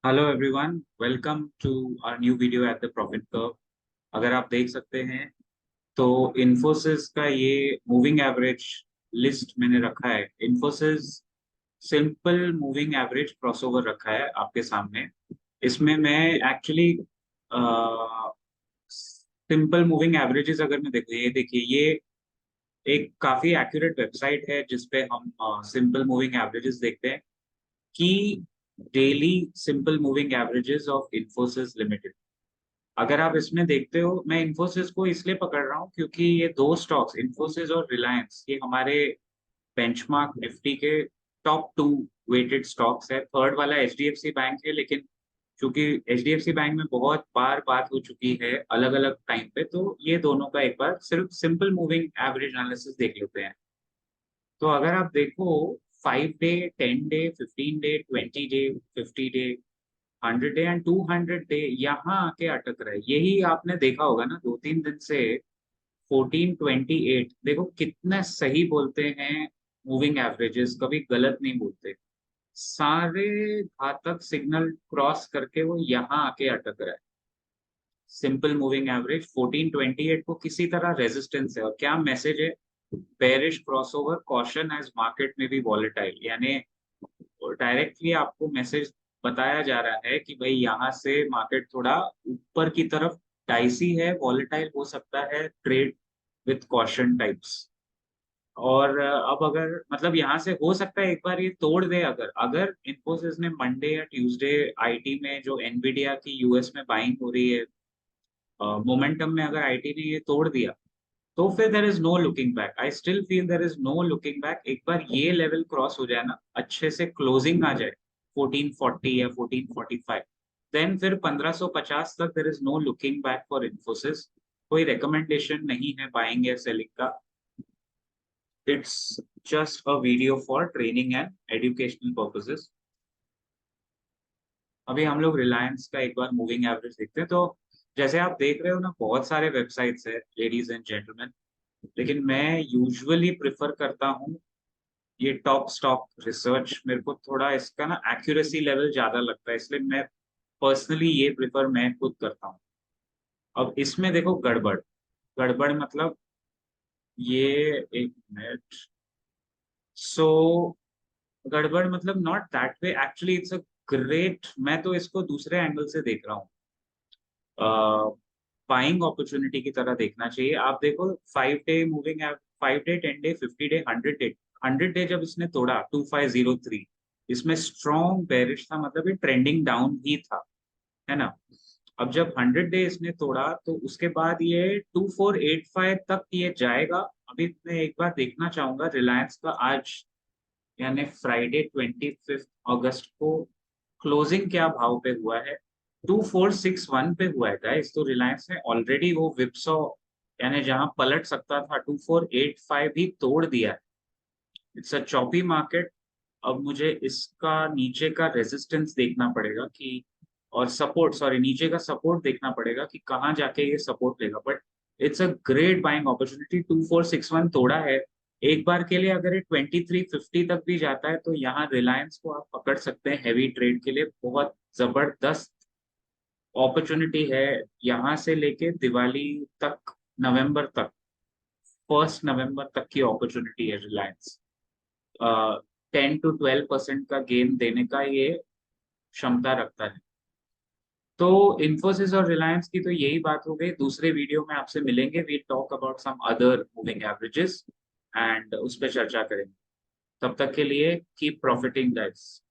Hello everyone, welcome to our new video at the profit curve. अगर आप देख सकते हैं तो इन्फोसिस का ये मूविंग एवरेज लिस्ट मैंने रखा है। Infosys simple moving average crossover रखा है आपके सामने। इसमें मैं एक्चुअली सिंपल मूविंग एवरेजेस अगर मैं देखूँ, ये देखिए, ये एक काफी एक्यूरेट वेबसाइट है जिसपे हम सिंपल मूविंग एवरेजेस देखते हैं कि daily simple moving averages of Infosys limited. अगर आप इसमें देखते हो, मैं इन्फोसिस को इसलिए पकड़ रहा हूँ क्योंकि ये दो स्टॉक्स, इन्फोसिस और रिलायंस, ये हमारे बेंचमार्क निफ्टी के टॉप टू वेटेड स्टॉक्स है। थर्ड वाला एचडीएफसी बैंक है, लेकिन चूंकि एचडीएफसी बैंक में बहुत बार बात हो चुकी है अलग अलग टाइम पे, तो ये दोनों का एक बार सिर्फ सिंपल मूविंग एवरेज एनालिसिस देख लेते हैं। तो अगर आप देखो, 5 day, 10 day, 15 day, 20 day, 50 day, 100 day and 200 day यहाँ आके अटक रहे। यही आपने देखा होगा ना 2-3 दिन से। 1428 देखो कितना सही बोलते हैं, मूविंग एवरेजेस कभी गलत नहीं बोलते। सारे घातक सिग्नल क्रॉस करके वो यहाँ आके अटक रहा है। सिंपल मूविंग एवरेज 1428 को किसी तरह रेजिस्टेंस है, और क्या मैसेज है? Bearish crossover, caution as market में भी वॉलेटाइल, यानी डायरेक्टली आपको मैसेज बताया जा रहा है कि भाई यहाँ से मार्केट थोड़ा ऊपर की तरफ डाइसी है, वॉलेटाइल हो सकता है, ट्रेड विथ कॉशन टाइप्स। और अब अगर मतलब यहाँ से हो सकता है एक बार ये तोड़ दे, अगर अगर इन्फोसिस ने मंडे या ट्यूसडे आईटी में जो एनवीडिया की यूएस में बाइंग हो रही है, मोमेंटम में अगर आईटी ने ये तोड़ दिया, तो फिर there is no looking back. I still feel there is no looking back. एक बार ये लेवल क्रॉस हो जाए ना, अच्छे से क्लोजिंग आ जाए 1440 या 1445, देन फिर 1550 तक there is no looking back for Infosys. कोई रिकमेंडेशन नहीं है बाइंग या सेलिंग का। It's just a video for training and educational purposes. अभी हम लोग रिलायंस का एक बार मूविंग एवरेज देखते हैं। तो जैसे आप देख रहे हो ना, बहुत सारे वेबसाइट्स है लेडीज एंड जेंटलमैन, लेकिन मैं यूजुअली प्रेफर करता हूँ ये टॉप स्टॉक रिसर्च। मेरे को थोड़ा इसका ना एक्यूरेसी लेवल ज्यादा लगता है, इसलिए मैं पर्सनली ये प्रेफर मैं खुद करता हूँ। अब इसमें देखो गड़बड़, गड़बड़ मतलब ये, एक मिनट। सो गड़बड़ मतलब not that way, actually it's a great, मैं तो इसको दूसरे एंगल से देख रहा हूँ। बाइंग अपॉर्चुनिटी की तरह देखना चाहिए। आप देखो 5 day moving, 5 day, 10 day, 50 day, 100 day. 100 day जब इसने तोड़ा 2503, इसमें स्ट्रॉन्ग बेरिश था, मतलब ये ट्रेंडिंग डाउन ही था, है ना। अब जब 100 डे इसने तोड़ा तो उसके बाद ये 2485 तक ये जाएगा। अभी मैं एक बार देखना चाहूंगा रिलायंस का आज, यानी फ्राइडे 25 अगस्त को क्लोजिंग क्या भाव पे हुआ है। 2461 पे हुआ है गाइस। तो रिलायंस ने ऑलरेडी वो विप्सो, यानी जहां पलट सकता था, 2485 भी तोड़ दिया है। It's a choppy market. अब मुझे इसका नीचे का रेजिस्टेंस देखना पड़ेगा कि, और सपोर्ट, सॉरी, नीचे का सपोर्ट देखना पड़ेगा कि कहाँ जाके ये सपोर्ट लेगा। But it's a great buying opportunity. 2461 तोड़ा है, एक बार के लिए अगर ये 2350 तक भी जाता है, तो यहाँ रिलायंस को आप पकड़ सकते हैं हैवी ट्रेड के लिए। बहुत जबरदस्त अपॉर्चुनिटी है। यहाँ से लेके दिवाली तक, नवंबर तक, 1 नवंबर तक की अपॉर्चुनिटी है रिलायंस। 10 to 12% का गेन देने का ये क्षमता रखता है। तो इन्फोसिस और रिलायंस की तो यही बात हो गई। दूसरे वीडियो में आपसे मिलेंगे, we talk about some other moving averages and उस पर चर्चा करेंगे। तब तक के लिए कीप प्रॉफिटिंग गाइस।